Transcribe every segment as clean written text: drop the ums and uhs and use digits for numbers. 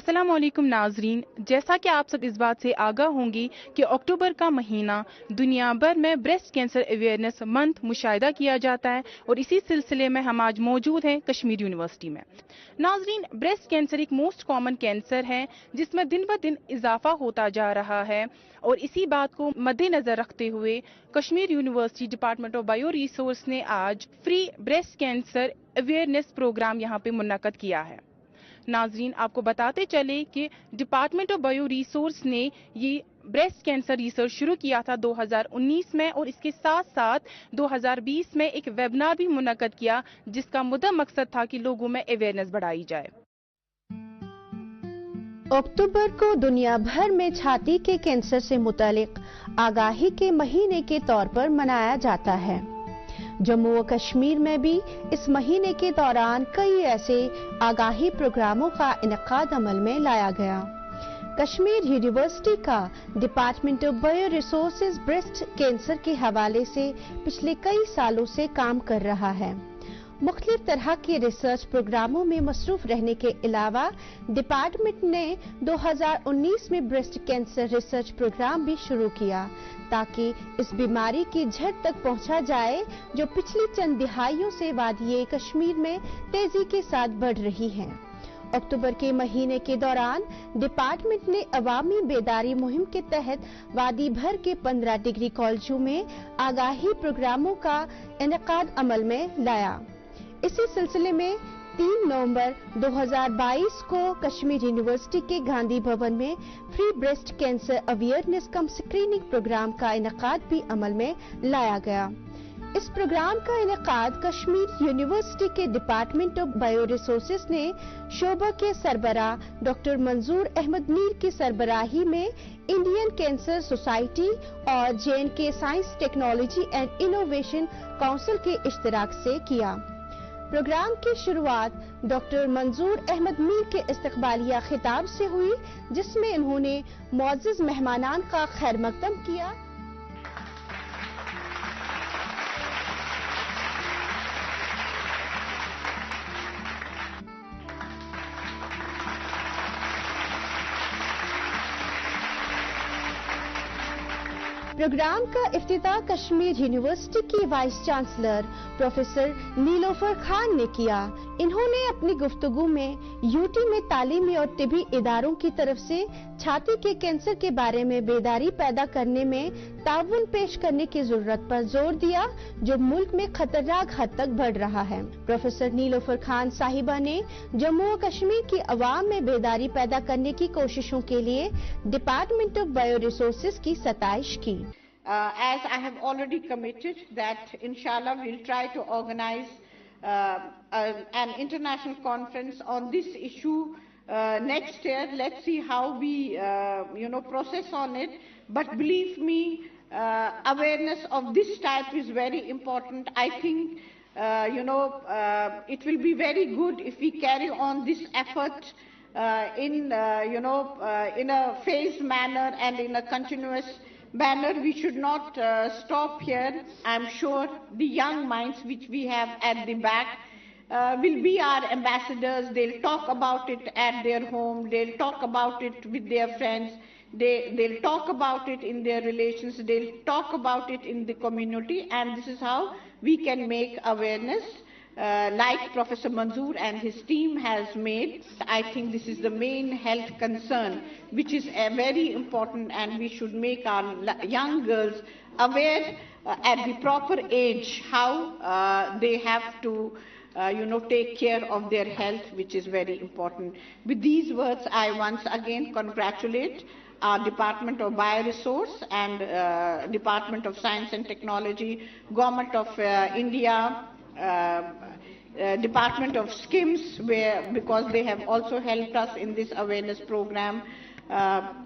अस्सलाम वालेकुम नाजरीन, जैसा कि आप सब इस बात से आगाह होंगी कि अक्टूबर का महीना दुनिया भर में ब्रेस्ट कैंसर अवेयरनेस मंथ मुशाहिदा किया जाता है और इसी सिलसिले में हम आज मौजूद हैं कश्मीर यूनिवर्सिटी में। नाजरीन, ब्रेस्ट कैंसर एक मोस्ट कॉमन कैंसर है जिसमें दिन ब दिन इजाफा होता जा रहा है और इसी बात को मद्देनजर रखते हुए Kashmir university department of bio resource ने आज free breast cancer awareness programme यहाँ पे मुनक्कद किया है। नाजरीन, आपको बताते चले कि डिपार्टमेंट ऑफ बायो रिसोर्स ने ये ब्रेस्ट कैंसर रिसर्च शुरू किया था 2019 में और इसके साथ साथ 2020 में एक वेबिनार भी मुनक्कद किया जिसका मुद्दा मकसद था कि लोगों में अवेयरनेस बढ़ाई जाए। अक्टूबर को दुनिया भर में छाती के कैंसर से मुतालिक आगाही के महीने के तौर पर मनाया जाता है। जम्मू व कश्मीर में भी इस महीने के दौरान कई ऐसे आगाही प्रोग्रामों का इनेकाद अमल में लाया गया। कश्मीर यूनिवर्सिटी का department of bio resources breast cancer के हवाले से पिछले कई सालों से काम कर रहा है। मुख्तलिफ तरह के रिसर्च प्रोग्रामों में मसरूफ रहने के अलावा डिपार्टमेंट ने 2019 में ब्रेस्ट कैंसर रिसर्च प्रोग्राम भी शुरू किया ताकि इस बीमारी की जड़ तक पहुंचा जाए जो पिछली चंद दिहाइयों से वादिये कश्मीर में तेजी के साथ बढ़ रही है। अक्टूबर के महीने के दौरान डिपार्टमेंट ने अवामी बेदारी मुहिम के तहत वादी भर के 15 डिग्री कॉलेजों में आगाही प्रोग्रामों का इनेकाद अमल में लाया। इसी सिलसिले में 3 नवंबर 2022 को कश्मीर यूनिवर्सिटी के गांधी भवन में फ्री ब्रेस्ट कैंसर अवेयरनेस कम स्क्रीनिंग प्रोग्राम का इनेकाद भी अमल में लाया गया। इस प्रोग्राम का इनेकाद कश्मीर यूनिवर्सिटी के डिपार्टमेंट ऑफ बायो रिसोर्सेज ने शोबा के सरबराह डॉक्टर मंजूर अहमद मीर की सरबराही में इंडियन कैंसर सोसाइटी और JNK science technology and innovation council के इश्तिराक से किया। प्रोग्राम की शुरुआत डॉक्टर मंजूर अहमद मीर के इस्तकबालिया खिताब से हुई जिसमें उन्होंने मुअज़्ज़ज़ मेहमानान का खैर मकदम किया। प्रोग्राम का इफ्तिताह कश्मीर यूनिवर्सिटी की vice chancellor professor Nilofar Khan ने किया। इन्होंने अपनी गुफ्तगू में यूटी में तालीमी और तिबी इदारों की तरफ से छाती के कैंसर के बारे में बेदारी पैदा करने में ताउन पेश करने की जरूरत पर जोर दिया जो मुल्क में खतरनाक हद तक बढ़ रहा है। प्रोफेसर नीलोफर खान साहिबा ने जम्मू व कश्मीर की अवाम में बेदारी पैदा करने की कोशिशों के लिए डिपार्टमेंट ऑफ बायो रिसोर्सेज की सताइश की। As I have already committed that inshallah we'll try to organize an international conference on this issue next year. Let's see how we process on it, but believe me, awareness of this type is very important. I think it will be very good if we carry on this effort in a phased manner and in a continuous manner. We should not stop here. I'm sure the young minds which we have at the back will be our ambassadors. They'll talk about it at their home. They'll talk about it with their friends. They'll talk about it in their relations. They'll talk about it in the community. And this is how we can make awareness like Professor Manzoor and his team has made. I think this is the main health concern which is very important, and we should make our young girls aware at the proper age how they have to take care of their health, which is very important. With these words, I once again congratulate our Department of Bioresource and Department of Science and Technology, Government of India, Department of SKIMS, because they have also helped us in this awareness program,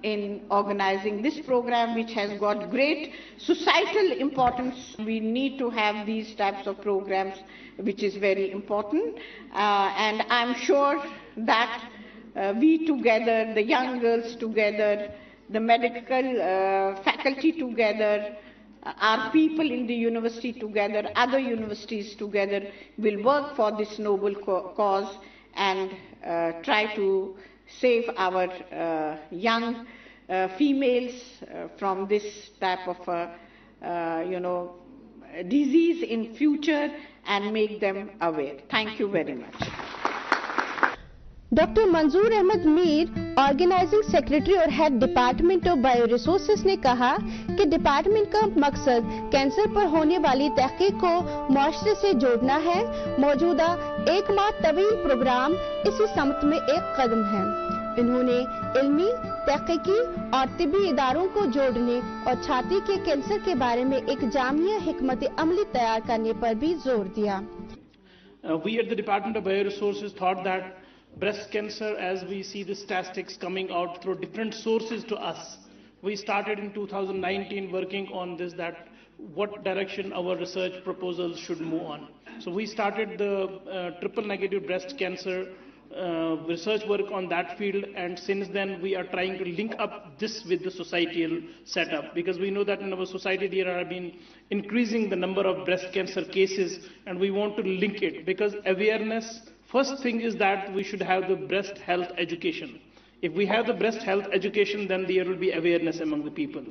in organizing this program, which has got great societal importance. We need to have these types of programs, which is very important. And I'm sure that we together, the young girls together, the medical faculty together, our people in the university together, other universities together will work for this noble cause and try to save our young females from this type of disease in future and make them aware. Thank you very much. Doctor मंजूर Ahmad Mir, organising secretary और head department of bio resources ने कहा कि department का मकसद cancer पर होने वाली तहकीक को मुआशरे से जोड़ना है। मौजूदा एक माह तवील प्रोग्राम इसी समत में एक कदम है। इन्होंने इल्मी, तहकीकी और तिब्बी इदारों को जोड़ने और छाती के कैंसर के बारे में एक जामिया हिकमत अमली तैयार करने पर भी जोर दिया। We at the Department of Bioresources thought that breast cancer, as we see the statistics coming out through different sources to us, we started in 2019 working on this, that what direction our research proposals should move on. So we started the triple negative breast cancer research work on that field, and since then we are trying to link up this with the societal setup, because we know that in our society there have been increasing the number of breast cancer cases, and we want to link it, because awareness, first thing is that we should have the breast health education. If we have the breast health education, then there will be awareness among the people.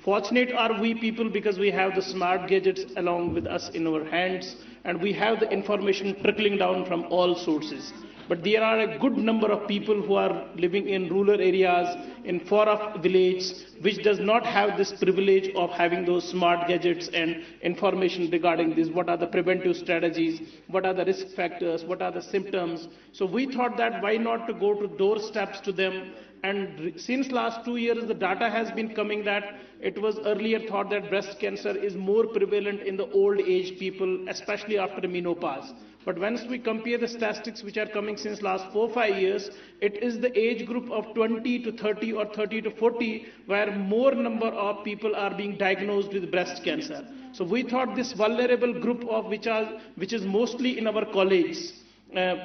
Fortunate are we people because we have the smart gadgets along with us in our hands, and we have the information trickling down from all sources. But there are a good number of people who are living in rural areas, in far-off villages, which does not have this privilege of having those smart gadgets and information regarding this. What are the preventive strategies? What are the risk factors? What are the symptoms? So we thought that why not to go to doorsteps to them. And since last 2 years, the data has been coming that it was earlier thought that breast cancer is more prevalent in the old age people, especially after menopause. But once we compare the statistics which are coming since last 4-5 years, it is the age group of 20 to 30 or 30 to 40 where more number of people are being diagnosed with breast cancer. So we thought this vulnerable group of which is mostly in our colleges,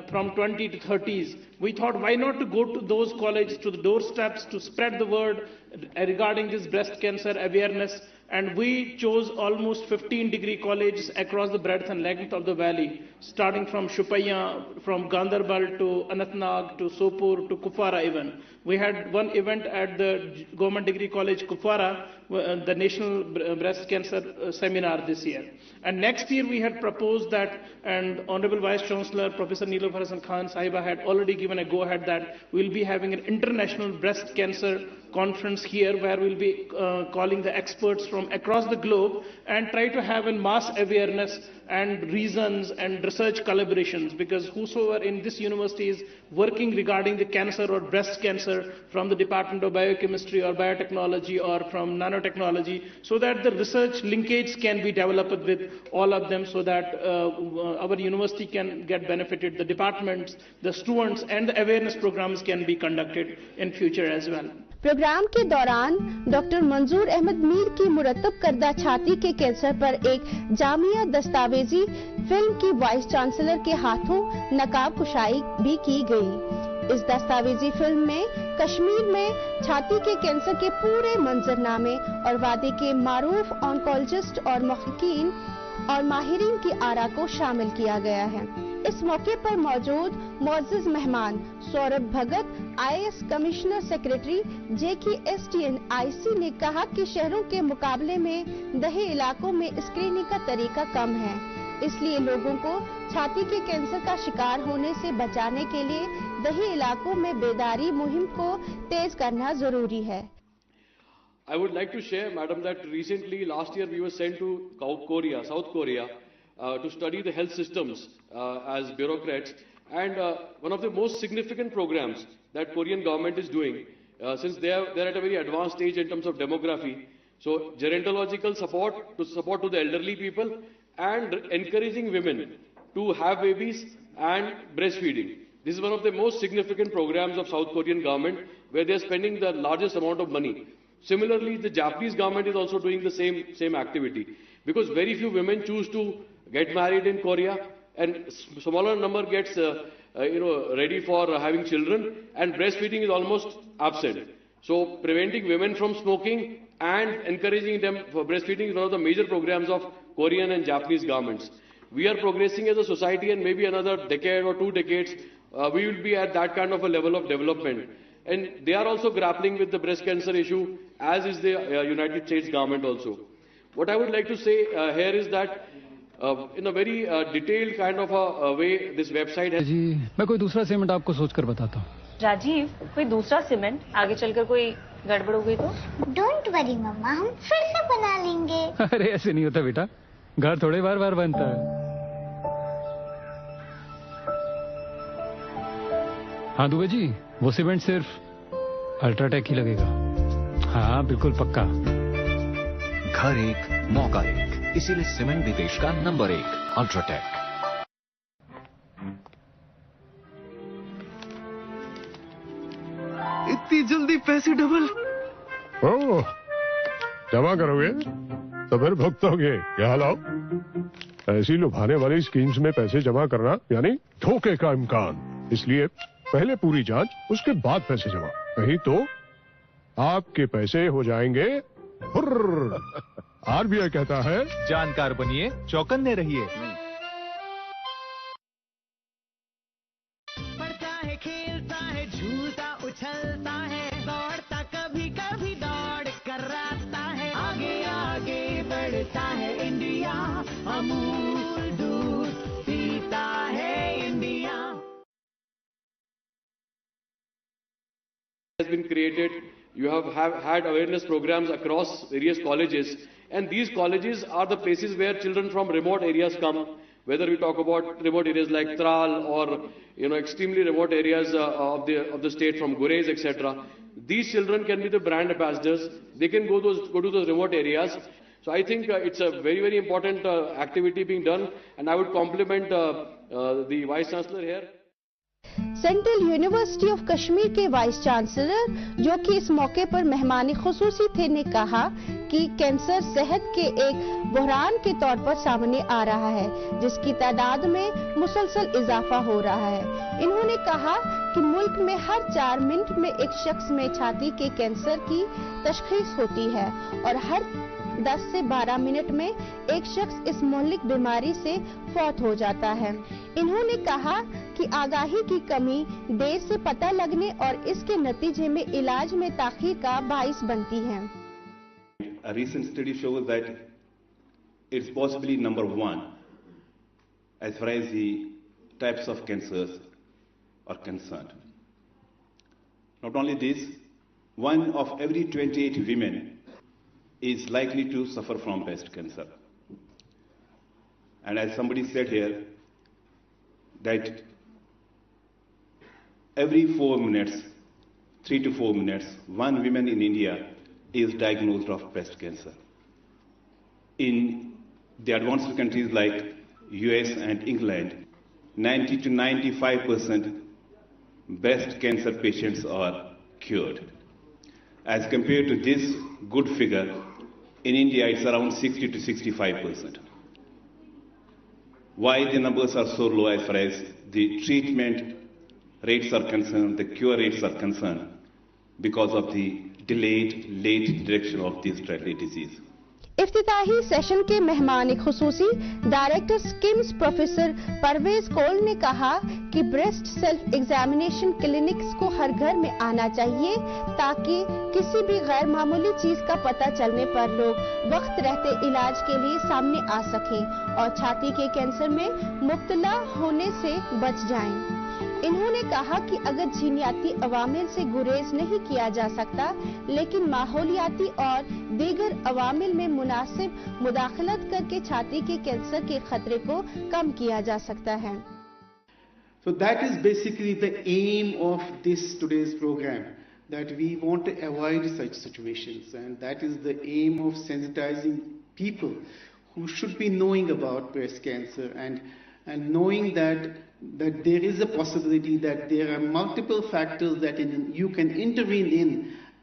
from 20 to 30s, we thought why not to go to those colleges, to the doorsteps, to spread the word regarding this breast cancer awareness. And we chose almost 15 degree colleges across the breadth and length of the valley, starting from Shupaya, from Gandarbal to Anantnag to Sopur to Kupwara even. We had one event at the Government Degree College Kupwara, the National Breast Cancer Seminar this year. And next year we had proposed that, and Honorable Vice Chancellor Professor Neelofer Hasan Khan Sahiba had already given a go-ahead that we'll be having an international breast cancer conference here where we'll be calling the experts from across the globe and try to have a mass awareness and reasons and research collaborations, because whosoever in this university is working regarding the cancer or breast cancer from the Department of Biochemistry or Biotechnology or from nanotechnology, so that the research linkage can be developed with all of them, so that our university can get benefited, the departments, the students, and the awareness programs can be conducted in future as well. Programme के दौरान doctor मंजूर अहमद मीर की मुरतब करदा छाती के cancer पर एक Jamia दस्तावेजी film की वाइस चांसलर के हाथों नकाब कुशाई भी की गई। इस दस्तावेजी फिल्म में कश्मीर में छाती के कैंसर के पूरे मंजरनामे और वादे के मारूफ ऑन्कोलॉजिस्ट और मुहक्कीन और माहिरीन की आरा को शामिल किया गया है। इस मौके पर मौजूद मुअज़्ज़िज़ मेहमान सौरभ भगत, IAS कमिश्नर सेक्रेटरी JKSTNIC ने कहा कि शहरों के मुकाबले में दही इलाकों में स्क्रीनिंग का तरीका कम है, इसलिए लोगों को छाती के कैंसर का शिकार होने से बचाने के लिए दही इलाकों में बेदारी मुहिम को तेज करना जरूरी है। I would like to share, Madam, that recently, last year, we were sent to South Korea, to study the health systems as bureaucrats. And one of the most significant programs that Korean government is doing, since they're at a very advanced stage in terms of demography, so gerontological support to the elderly people and encouraging women to have babies and breastfeeding. This is one of the most significant programs of South Korean government, where they're spending the largest amount of money. Similarly, the Japanese government is also doing the same activity, because very few women choose to get married in Korea, and smaller number gets ready for having children, and breastfeeding is almost absent. So preventing women from smoking and encouraging them for breastfeeding is one of the major programs of Korean and Japanese governments. We are progressing as a society, and maybe another decade or 2 decades, we will be at that kind of a level of development. And they are also grappling with the breast cancer issue, as is the United States government also. What I would like to say here is that in a very detailed kind of a way, this website has... जी, मैं कोई दूसरा cement आपको सोचकर बताता हूँ। राजीव, कोई दूसरा cement आगे चलकर कोई गड़बड़ हो गई तो? डोंट वरी मम्मा, हम फिर से बना लेंगे। अरे ऐसे नहीं होता बेटा, घर थोड़े बार बार बनता है। हाँ दुबे जी, वो सीमेंट सिर्फ अल्ट्राटेक ही लगेगा। हाँ बिल्कुल पक्का। घर एक मौका एक, इसीलिए सीमेंट भी देश का नंबर 1 अल्ट्राटेक। इतनी जल्दी पैसे डबल? ओह, जमा करोगे तो फिर भुगतोगे। क्या लाओ? ऐसी लुभाने वाली स्कीम्स में पैसे जमा करना यानी धोखे का इम्कान। इसलिए पहले पूरी जांच, उसके बाद पैसे जमा। नहीं तो आपके पैसे हो जाएंगे हुर्र। आरबीआई कहता है, जानकार बनिए, चौकन्ने रहिए। पढ़ता है, खेलता है, झूलता उछलता है, दौड़ता कभी कभी दौड़ कर आता है, आगे आगे बढ़ता है इंडिया, अमूल दूध पीता है India. has been created. You have had awareness programs across various colleges, and these colleges are the places where children from remote areas come, whether we talk about remote areas like Tral or extremely remote areas of the state from Gurez, etc. These children can be the brand ambassadors. They can go to those remote areas. So I think it's a very, very important activity being done, and I would compliment the Vice Chancellor here. Central university of Kashmir के vice chancellor, जो कि इस मौके पर मेहमान खुसूसी थे, ने कहा कि कैंसर सेहत के एक बहरान के तौर पर सामने आ रहा है, जिसकी तादाद में मुसलसल इजाफा हो रहा है। इन्होंने कहा कि मुल्क में हर 4 मिनट में एक शख्स में छाती के कैंसर की तशखीस होती है और हर 10 से 12 मिनट में एक शख्स इस मौलिक बीमारी से फौत हो जाता है। इन्होंने कहा कि आगाही की कमी देर से पता लगने और इसके नतीजे में इलाज में ताखीर का बाइस बनती है। A recent study shows that it's possibly number 1 as far as the types of cancers are concerned. Not only this, 1 of every 28 women is likely to suffer from breast cancer. And as somebody said here, that every 4 minutes, 3 to 4 minutes, 1 woman in India is diagnosed of breast cancer. In the advanced countries like US and England, 90 to 95% breast cancer patients are cured. As compared to this good figure, in India it's around 60 to 65%. Why the numbers are so low as far as the treatment rates are concerned, the cure rates are concerned? Because of the delayed late detection of this deadly disease. इफ्तिताही session के मेहमान खुसूसी director SKIMS professor Parvez Kaul ने कहा कि breast self examination clinics को हर घर में आना चाहिए, ताकि किसी भी गैर मामूली चीज का पता चलने पर लोग वक्त रहते इलाज के लिए सामने आ सकें और छाती के कैंसर में मुब्तला होने से बच जाएं। इन्होंने कहा कि अगर जीनियाती अवामिल से गुरेज नहीं किया जा सकता, लेकिन माहौलियाती और दीगर अवामिल में मुनासिब मुदाखलत करके छाती के कैंसर के खतरे को कम किया जा सकता है। So that is basically the aim of this today's program, that we want to avoid such situations, and that is the aim of sensitizing people who should be knowing about breast cancer and knowing that there is a possibility that there are multiple factors that you can intervene in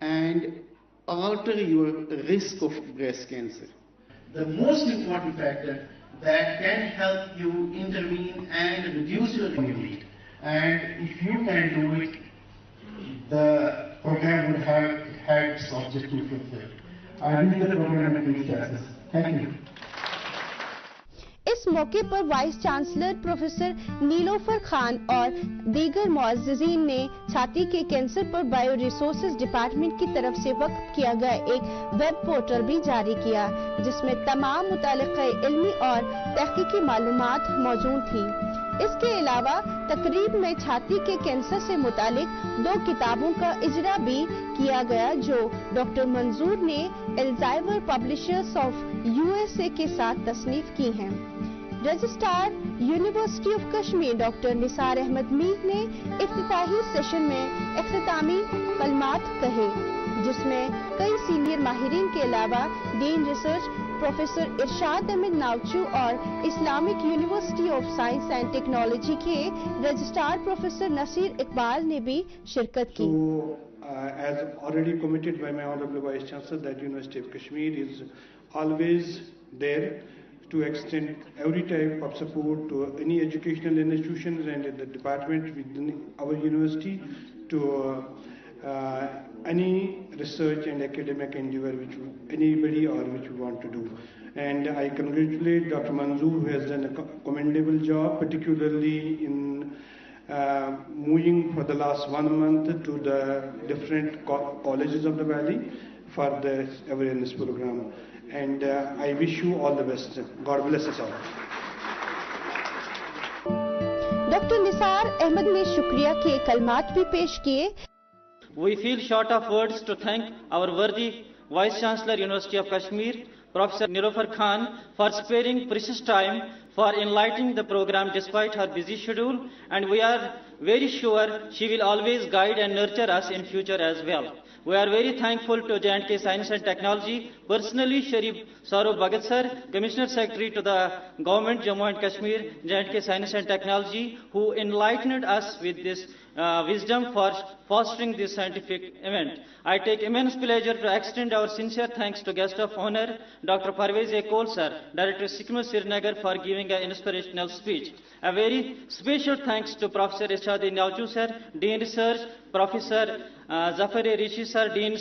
and alter your risk of breast cancer. The most important factor that can help you intervene and reduce your rate, and if you can do it, the program would have had its objective fulfilled. I believe the program will be success. Thank you. इस मौके पर vice chancellor professor Nilofar Khan और दीगर मुअज़्ज़िज़ीन ने छाती के cancer पर bio resources department की तरफ से वक्फ किया गया एक वेब पोर्टल भी जारी किया, जिसमें तमाम मुतालिका इल्मी और तहकीकी मालूमात मौजूद थी। इसके अलावा तकरीब में छाती के कैंसर से मुतालिक 2 किताबों का इजरा भी किया गया, जो डॉक्टर मंजूर ने एल्जाइवर पब्लिशर्स ऑफ यूएसए के साथ तसनीफ की हैं। Registrar university of Kashmir doctor Nisar Ahmad Mir ने इफ्तिताही सेशन में इख्तितामी कलमात कहे, जिसमें कई सीनियर माहिरीन के अलावा डीन रिसर्च प्रोफेसर इरशाद अहमद नावचू और Islamic university of science and technology के रजिस्ट्रार प्रोफेसर नसीर इकबाल ने भी शिरकत की। As already committed by my Honorable Vice Chancellor, that University of Kashmir is always there to extend every type of support to any educational institutions and the department within our university to any research and academic endeavor which anybody or which we want to do. And I congratulate Dr. Manzoor, who has done a commendable job, particularly in moving for the last 1 month to the different colleges of the valley for the awareness program. And I wish you all the best. God bless us all. Doctor Nisar Ahmad ने शुक्रिया के कलमात भी पेश किए। We feel short of words to thank our worthy Vice Chancellor, University of Kashmir, Professor Nilofar Khan, for sparing precious time for enlightening the program despite her busy schedule, and we are very sure she will always guide and nurture us in future as well. We are very thankful to J&K Science and Technology, personally Sharif Saurav Bhagat sir, Commissioner Secretary to the Government Jammu and Kashmir, J&K Science and Technology, who enlightened us with this wisdom for fostering this scientific event. I take immense pleasure to extend our sincere thanks to guest of honor, Dr. Parvez Ekol sir, Director Sikkim Srinagar, for giving an inspirational speech. A very special thanks to Professor Ishadi Nauchu sir, Dean Research, Professor Zafar Rishi sir, Dean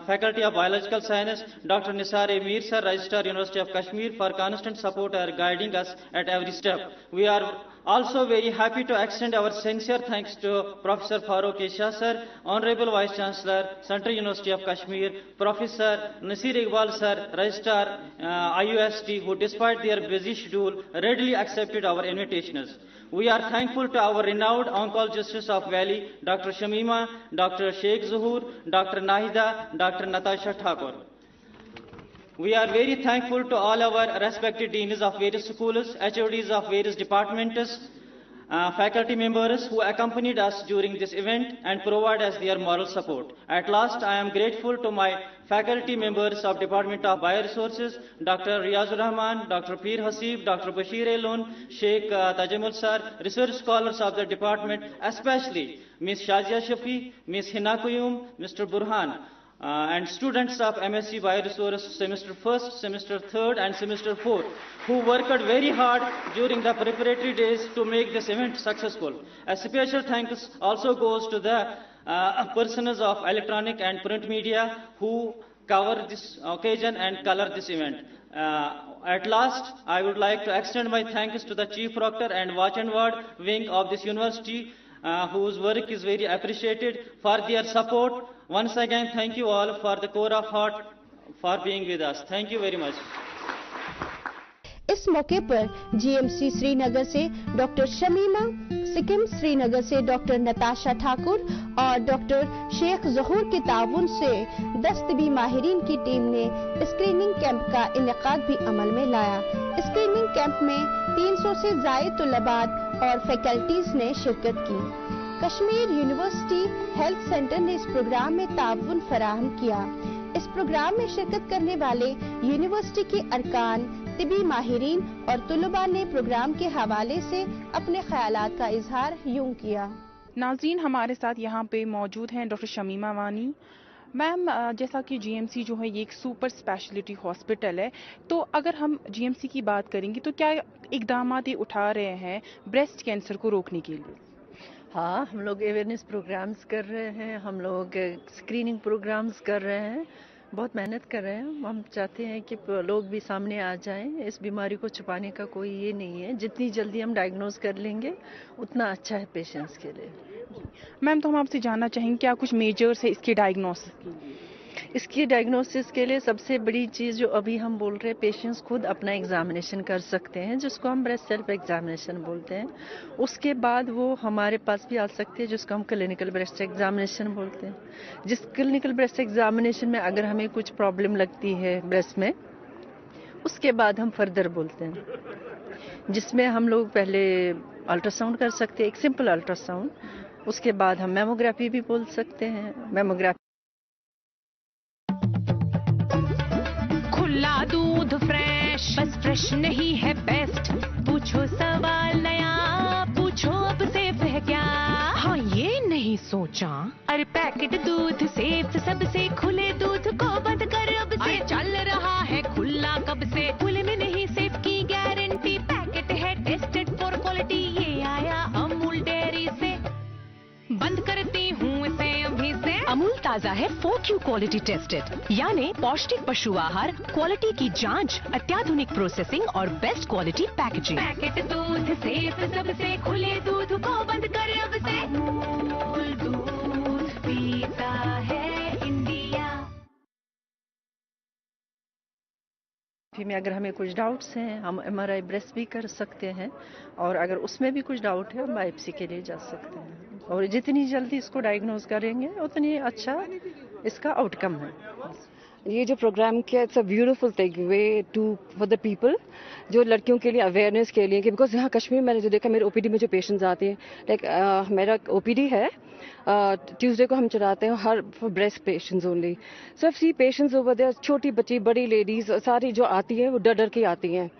Faculty of Biological Science, Dr. Nisar Mir sir, Registrar University of Kashmir, for constant support and guiding us at every step. We are also very happy to extend our sincere thanks to Professor Farooq Isha sir, Honorable Vice Chancellor, Central University of Kashmir, Professor Nasir Iqbal sir, Registrar IUST, who despite their busy schedule readily accepted our invitations. We are thankful to our renowned oncologists of Valley, Dr. Shamima, Dr. Sheikh Zuhur, Dr. Nahida, Dr. Natasha Thakur. We are very thankful to all our respected deans of various schools, HODs of various departments, faculty members who accompanied us during this event and provide us their moral support. At last, I am grateful to my faculty members of Department of Bioresources, Dr. Riyazur Rahman, Dr. Peer Hasib, Dr. Bashir Elon, Sheikh Tajamul Sir, research scholars of the department, especially Ms. Shazia Shafi, Ms. Hina Kuyum, Mr. Burhan, and students of MSc Bioresources semester 1st, semester 3rd and semester 4th, who worked very hard during the preparatory days to make this event successful. A special thanks also goes to the persons of electronic and print media who cover this occasion and color this event. At last, I would like to extend my thanks to the Chief Proctor and Watch and Ward wing of this university, whose work is very appreciated, for their support. Once again, thank you all for the core of heart for being with us. Thank you very much. इस मौके पर GMC Srinagar से doctor Shamima, Sikkim Srinagar से doctor Natasha Thakur और doctor Sheikh ज़हूर के ताउन से 10 तिबी माहिरीन की टीम ने स्क्रीनिंग कैंप का इनेकाद भी अमल में लाया। स्क्रीनिंग कैंप में 300 से ज़ायद तलबात और फैकल्टीज ने शिरकत की। कश्मीर यूनिवर्सिटी हेल्थ सेंटर ने इस प्रोग्राम में ताउन फराहम किया। इस प्रोग्राम में शिरकत करने वाले यूनिवर्सिटी के अरकान, तिबी माहिरीन और तलबा ने प्रोग्राम के हवाले से अपने ख्यालात का इजहार यूं किया। नाज़रीन, हमारे साथ यहाँ पे मौजूद हैं डॉक्टर शमीमा वानी। मैम, जैसा कि जीएमसी जो है ये एक सुपर स्पेशलिटी हॉस्पिटल है, तो अगर हम जीएमसी की बात करेंगे तो क्या इकदामात उठा रहे हैं ब्रेस्ट कैंसर को रोकने के लिए? हाँ, हम लोग अवेयरनेस प्रोग्राम्स कर रहे हैं, हम लोग स्क्रीनिंग प्रोग्राम्स कर रहे हैं। बहुत मेहनत कर रहे हैं हम चाहते हैं कि लोग भी सामने आ जाएं। इस बीमारी को छुपाने का कोई ये नहीं है, जितनी जल्दी हम डायग्नोज कर लेंगे उतना अच्छा है पेशेंट्स के लिए। मैम, तो हम आपसे जानना चाहेंगे क्या कुछ मेजर्स है इसके डायग्नोसिस के लिए? इसकी डायग्नोसिस के लिए सबसे बड़ी चीज़ जो अभी हम बोल रहे हैं, पेशेंट्स खुद अपना एग्जामिनेशन कर सकते हैं, जिसको हम ब्रेस्ट सेल्फ एग्जामिनेशन बोलते हैं। उसके बाद वो हमारे पास भी आ सकती है, जिसको हम क्लिनिकल ब्रेस्ट एग्जामिनेशन बोलते हैं। जिस क्लिनिकल ब्रेस्ट एग्जामिनेशन में अगर हमें कुछ प्रॉब्लम लगती है ब्रेस्ट में, उसके बाद हम फर्दर बोलते हैं, जिसमें हम लोग पहले अल्ट्रासाउंड कर सकते हैं, एक सिंपल अल्ट्रासाउंड। उसके बाद हम मेमोग्राफी भी बोल सकते हैं। मेमोग्राफी खुला दूध फ्रेश, बस फ्रेश नहीं है बेस्ट। पूछो सवाल नया, पूछो अब सेफ है क्या? हाँ ये नहीं सोचा, अरे पैकेट दूध सेफ सबसे, खुले दूध को बंद कर अब से। चल रहा है खुला कब से, खुले में नहीं सेफ की गारंटी। पैकेट है टेस्टेड फॉर क्वालिटी, ये आया अमूल डेयरी से। बंद करती हूँ इसे अभी से। अमूल ताजा है 4Q क्वालिटी टेस्टेड, यानी पौष्टिक पशु आहार, क्वालिटी की जांच, अत्याधुनिक प्रोसेसिंग और बेस्ट क्वालिटी पैकेजिंग। पैकेट दूध सेफ सबसे, खुले दूध को बंद कर अब से। अमूल दूध पीता है इंडिया। में अगर हमें कुछ डाउट्स हैं, हम MRI ब्रेस्ट भी कर सकते हैं, और अगर उसमें भी कुछ डाउट है, हम बायोप्सी के लिए जा सकते हैं। और जितनी जल्दी इसको डायग्नोज करेंगे उतनी अच्छा इसका आउटकम है। ये जो प्रोग्राम किया, it's a beautiful thing way to for the people, जो लड़कियों के लिए अवेयरनेस के लिए, कि बिकॉज यहाँ कश्मीर मैंने जो देखा, मेरे ओपीडी में जो पेशेंट्स आते हैं, लाइक मेरा ओपीडी है ट्यूसडे को हम चलाते हैं हर for breast patients only. So see patients over there, छोटी बच्ची, बड़ी लेडीज सारी जो आती हैं वो डर डर के आती हैं।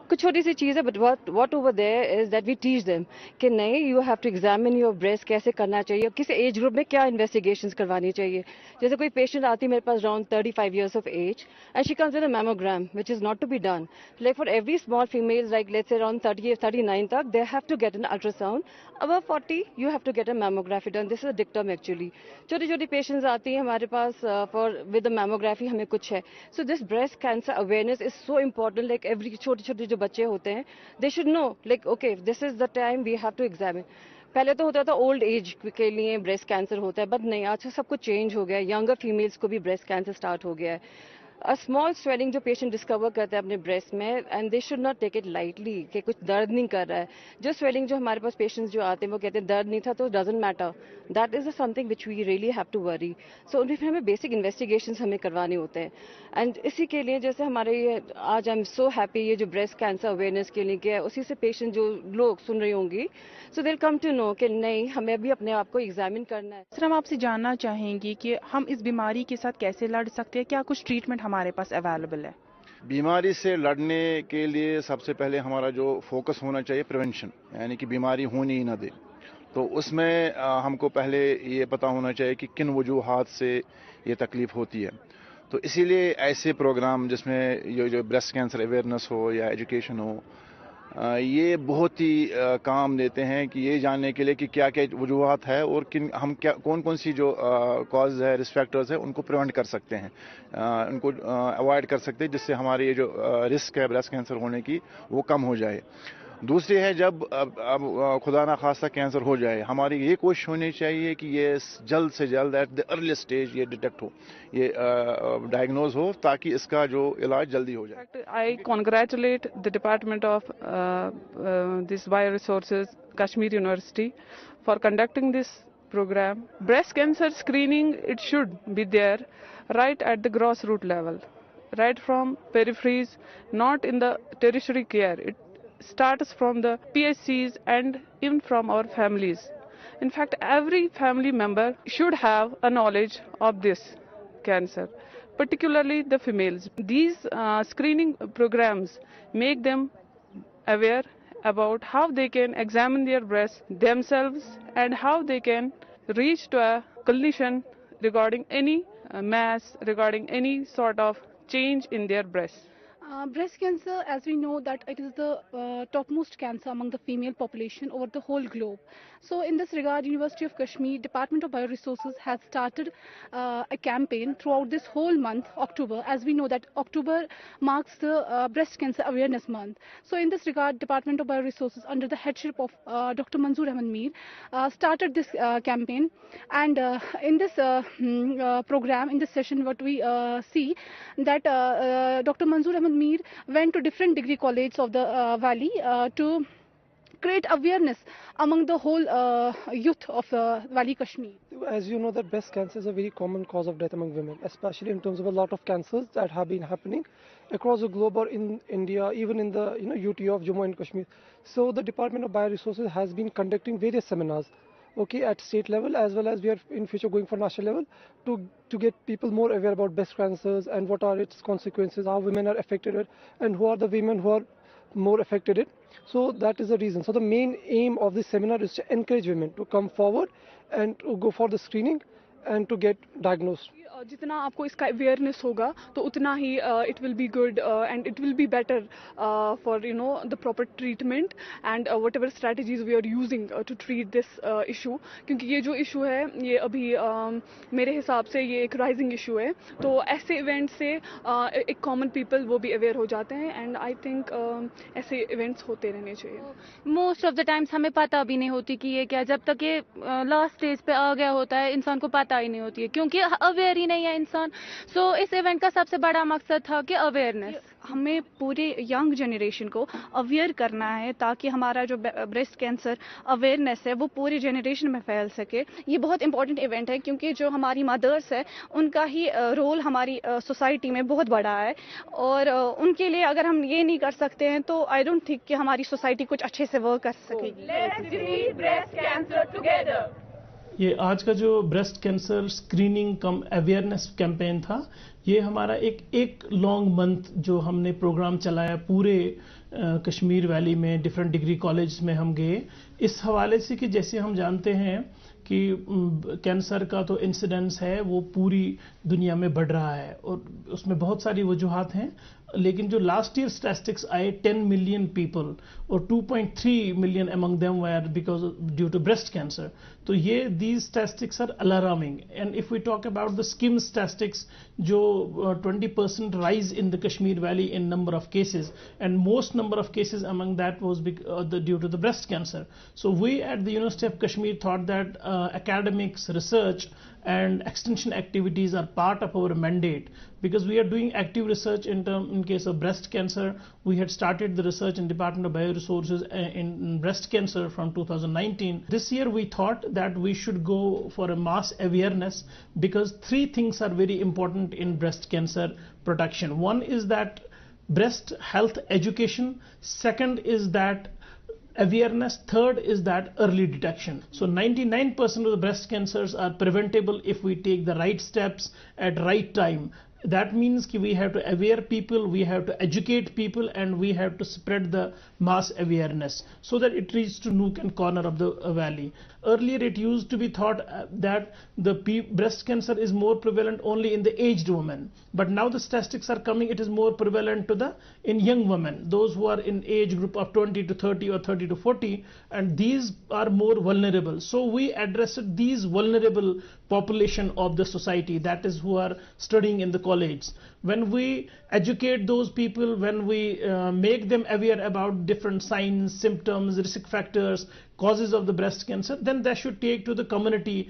कुछ छोटी सी चीज़ है, but what over there is that we teach them कि नहीं, you have to examine your breast, कैसे करना चाहिए, किस एज ग्रुप में क्या इन्वेस्टिगेशंस करवानी चाहिए। जैसे कोई पेशेंट आती है मेरे पास around 35 years of age and she comes with a mammogram which is not to be done, like for every small female, like let's say around 30 39 tak, they have to get an ultrasound. Above 40 you have to get a mammography done. This is a dictum actually. छोटी छोटी patients आती हैं हमारे पास for with the mammography, हमें कुछ है। So this breast cancer awareness is so important, like every छोटे छोटे जो बच्चे होते हैं, they should know like okay this is the time we have to examine. पहले तो होता था ओल्ड एज के लिए ब्रेस्ट कैंसर होता है, बट नहीं, आज सब कुछ चेंज हो गया है। यंगर फीमेल्स को भी ब्रेस्ट कैंसर स्टार्ट हो गया है। अ स्मॉल स्वेलिंग जो पेशेंट डिस्कवर करते हैं अपने ब्रेस्ट में, and they should not take it lightly कि कुछ दर्द नहीं कर रहा है। जो स्वेलिंग जो हमारे पास पेशेंट्स जो आते हैं वो कहते हैं दर्द नहीं था, तो doesn't matter, that is something which we really have to worry. So उनमें फिर हमें बेसिक इन्वेस्टिगेशन हमें करवाने होते हैं। एंड इसी के लिए जैसे हमारे ये आज आई एम सो हैप्पी, ये जो ब्रेस्ट कैंसर अवेयरनेस के लिए किया है, उसी से पेशेंट जो लोग सुन रही होंगी, सो दे कम टू नो कि नहीं, हमें भी अपने आप को एग्जामिन करना है। सर, हम आपसे जानना चाहेंगे कि हम इस बीमारी के साथ कैसे लड़ सकते हैं, क्या कुछ ट्रीटमेंट हमारे पास अवेलेबल है? बीमारी से लड़ने के लिए सबसे पहले हमारा जो फोकस होना चाहिए प्रिवेंशन, यानी कि बीमारी होने ही ना दे। तो उसमें हमको पहले ये पता होना चाहिए कि किन वजूहात से ये तकलीफ होती है। तो इसीलिए ऐसे प्रोग्राम जिसमें ये जो ब्रेस्ट कैंसर अवेयरनेस हो या एजुकेशन हो, ये बहुत ही काम देते हैं कि ये जानने के लिए कि क्या क्या वजूहात है और हम क्या कौन कौन सी जो कॉज है, रिस्क फैक्टर्स है, उनको प्रिवेंट कर सकते हैं, उनको अवॉइड कर सकते हैं, जिससे हमारी ये जो रिस्क है ब्रेस्ट कैंसर होने की वो कम हो जाए। दूसरी है, जब अब खुदा ना खास्ता कैंसर हो जाए, हमारी ये कोशिश होनी चाहिए कि ये जल्द से जल्द एट द अर्ली स्टेज ये डिटेक्ट हो, ये डायग्नोज हो, ताकि इसका जो इलाज जल्दी हो जाए। I congratulate the Department of this Bioresources, Kashmir University, for conducting this program. Breast cancer screening, it should be there right at the grassroots level, right from peripheries, not in the tertiary care. It starts from the PHCs and even from our families. In fact, every family member should have a knowledge of this cancer, particularly the females. These screening programs make them aware about how they can examine their breasts themselves and how they can reach to a clinician regarding any mass, regarding any sort of change in their breasts. Breast cancer, as we know that it is the topmost cancer among the female population over the whole globe. So in this regard, University of Kashmir, Department of Bioresources has started a campaign throughout this whole month, October, as we know that October marks the Breast Cancer Awareness Month. So in this regard, Department of Bioresources under the headship of Dr. Manzoor Ahmed Mir started this campaign, and in this program, in this session, what we see that Dr. Manzoor Ahmed Mir went to different degree colleges of the valley to create awareness among the whole youth of Valley Kashmir. As you know that breast cancer is a very common cause of death among women, especially in terms of a lot of cancers that have been happening across the globe or in India, even in the UT of Jammu and Kashmir. So the Department of Bioresources has been conducting various seminars, okay, at state level, as well as we are in future going for national level to get people more aware about breast cancers and what are its consequences, how women are affected, and who are the women who are more affected. So that is the reason. So the main aim of this seminar is to encourage women to come forward and to go for the screening and to get diagnosed. जितना आपको इसका awareness होगा तो उतना ही it will be good and it will be better for the proper treatment and whatever strategies we are using to treat this issue, क्योंकि ये जो इशू है ये अभी मेरे हिसाब से ये एक राइजिंग इशू है. तो ऐसे इवेंट से एक कॉमन पीपल वो भी अवेयर हो जाते हैं एंड आई थिंक ऐसे इवेंट्स होते रहने चाहिए. मोस्ट ऑफ द टाइम्स हमें पता भी नहीं होती कि ये क्या, जब तक ये लास्ट स्टेज पे आ गया होता है इंसान को पता ही नहीं होती है क्योंकि अवेयर ही नहीं है इंसान. सो इस इवेंट का सबसे बड़ा मकसद था कि अवेयरनेस. हमें पूरे यंग जनरेशन को अवेयर करना है ताकि हमारा जो ब्रेस्ट कैंसर अवेयरनेस है वो पूरे जनरेशन में फैल सके. ये बहुत इंपॉर्टेंट इवेंट है क्योंकि जो हमारी मदर्स है उनका ही रोल हमारी सोसाइटी में बहुत बड़ा है और उनके लिए अगर हम ये नहीं कर सकते हैं तो आई डोंट थिंक कि हमारी सोसाइटी कुछ अच्छे से वर्क कर सकेगी. Let's defeat breast cancer together. ये आज का जो ब्रेस्ट कैंसर स्क्रीनिंग कम अवेयरनेस कैंपेन था, ये हमारा एक लॉन्ग मंथ जो हमने प्रोग्राम चलाया पूरे कश्मीर वैली में डिफरेंट डिग्री कॉलेज में हम गए, इस हवाले से कि जैसे हम जानते हैं कि कैंसर का तो इंसिडेंस है वो पूरी दुनिया में बढ़ रहा है और उसमें बहुत सारी वजूहात हैं, लेकिन जो लास्ट ईयर स्टैटिस्टिक्स आए 10 मिलियन पीपल और 2.3 million among them were because due to breast cancer. तो ये these statistics are alarming. And if we talk about the skim statistics, जो 20% rise in the Kashmir valley in number of cases and most number of cases among that was due to the breast cancer. So we at the university of Kashmir thought that academics, research and extension activities are part of our mandate because we are doing active research in case of breast cancer. We had started the research in Department of Bioresources in breast cancer from 2019. This year we thought that we should go for a mass awareness because three things are very important in breast cancer protection. One is that breast health education. Second is that awareness. Third is that early detection. So 99% of the breast cancers are preventable if we take the right steps at right time. That means that we have to aware people, we have to educate people, and we have to spread the mass awareness so that it reaches to nook and corner of the valley. Earlier it used to be thought that the breast cancer is more prevalent only in the aged women, but now the statistics are coming, it is more prevalent in young women, those who are in age group of 20 to 30 or 30 to 40, and these are more vulnerable. So we addressed these vulnerable population of the society, that is who are studying in the college. When we educate those people, when we make them aware about different signs, symptoms, risk factors, causes of the breast cancer, then they should take to the community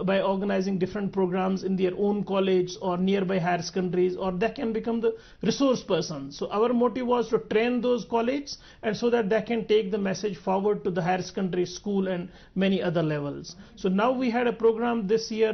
by organizing different programs in their own college or nearby higher secondaries, or they can become the resource person. So our motive was to train those colleges and so that they can take the message forward to the higher secondary school and many other levels. So now we had a program this year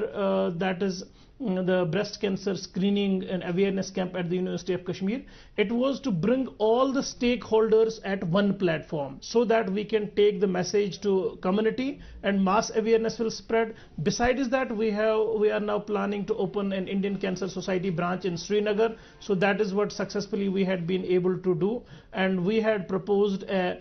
that is the breast cancer screening and awareness camp at the University of Kashmir. It was to bring all the stakeholders at one platform so that we can take the message message to community, and mass awareness will spread. Besides that, we are now planning to open an Indian Cancer Society branch in Srinagar. So that is what successfully we had been able to do, and we had proposed a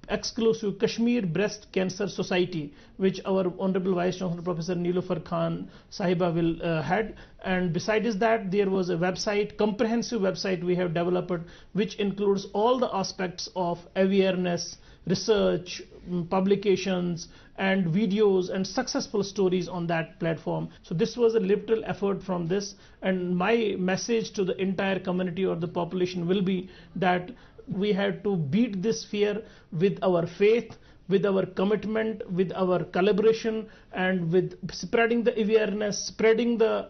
exclusive Kashmir Breast Cancer Society, which our Honorable Vice Chancellor Professor Nilofer Khan Sahiba will head. And besides that, there was a website, comprehensive website we have developed, which includes all the aspects of awareness, research, publications, and videos and successful stories on that platform. So this was a literal effort from this, and my message to the entire community or the population will be that we have to beat this fear with our faith, with our commitment, with our collaboration, and with spreading the awareness, spreading the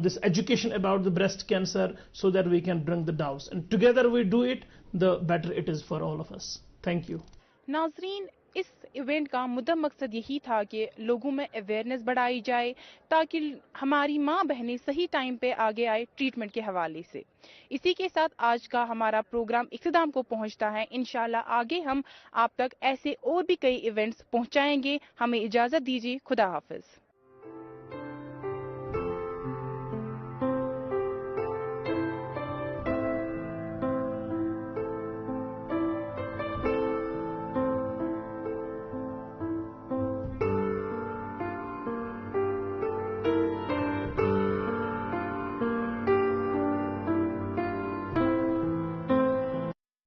this education about the breast cancer, so that we can bring the doubts. And together we do it, the better it is for all of us. Thank you. नाजरीन, इस event का मुद्दा मकसद यही था कि लोगों में अवेयरनेस बढ़ाई जाए ताकि हमारी माँ बहनें सही टाइम पे आगे आए ट्रीटमेंट के हवाले से। इसी के साथ आज का हमारा प्रोग्राम इख्तिताम को पहुंचता है। इंशाल्लाह आगे हम आप तक ऐसे और भी कई इवेंट्स पहुंचाएंगे। हमें इजाज़त दीजिए। खुदा हाफिज।